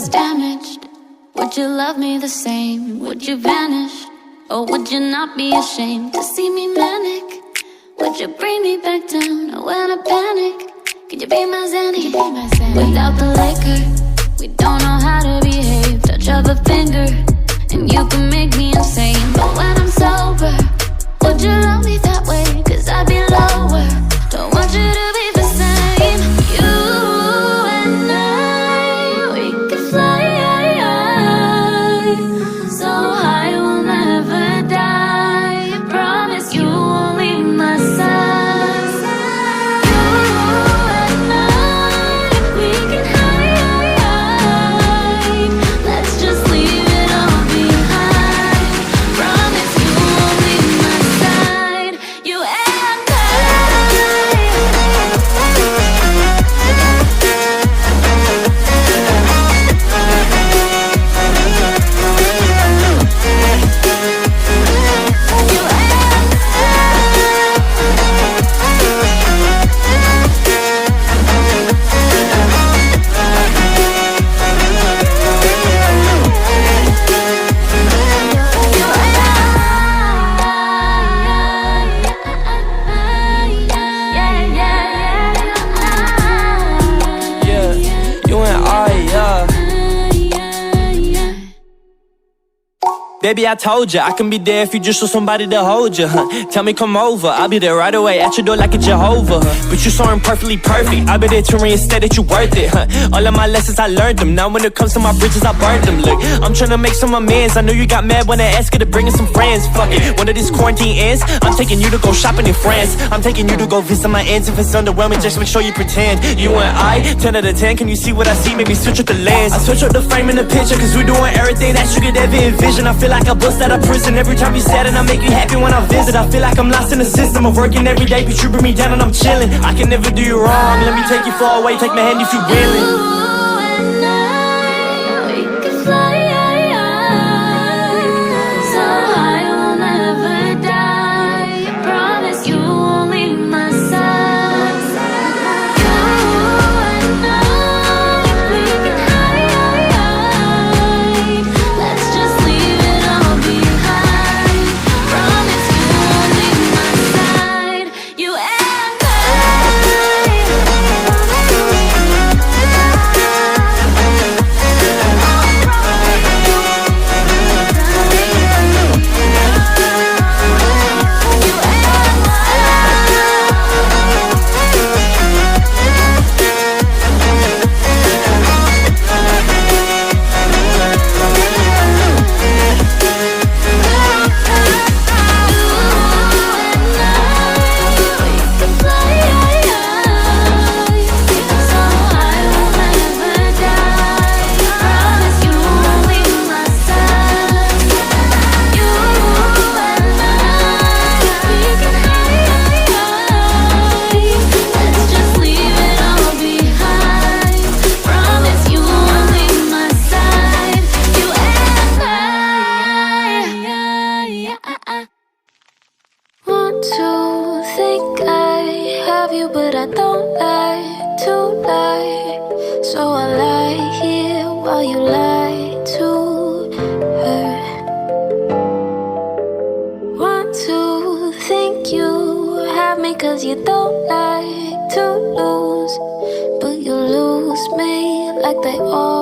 was damaged, would you love me the same? Would you vanish? Or would you not be ashamed to see me manic? Would you bring me back down when I panic? Could you be my Zanny? Without the liquor, we don't know how to behave. Touch of a finger, and you can make me insane. But when I'm sober, would you love me that way? Cause I'd be lower. Don't want you to be the same. You and I, we could fly so high we'll never die. I promise you won't leave my side. You and I, we can hide. Let's just leave it all behind. Promise you won't leave my side. You and Baby, I told ya, I can be there if you just want somebody to hold ya. Tell me come over, I'll be there right away at your door like a Jehovah. But you so imperfectly perfect, I'll be there to reinstate that you worth it. All of my lessons, I learned them. Now when it comes to my bridges, I burned them. Look, I'm tryna make some amends. I know you got mad when I asked you to bring in some friends. Fuck it, when this quarantine ends, I'm taking you to go shopping in France. I'm taking you to go visit my aunts. If it's underwhelming, just make sure you pretend. You and I, 10 out of 10, can you see what I see? Maybe switch up the lens. I switch up the frame and the picture, cause we're doing everything that you could ever envision. I feel like I bust out of prison every time you sad, and I make you happy when I visit. I feel like I'm lost in the system of working every day, but you bring me down and I'm chilling. I can never do you wrong, let me take you far away, take my hand if you willing. you and I, we could fly so high we'll never die. I promise you won't leave my side. You and I, we can hide. Let's just leave it all behind. Promise you won't leave my side. You and want to think I have you, but I don't like to lie. So I lie here while you lie to her. Want to think you have me, cause you don't like to lose, but you lose me like they all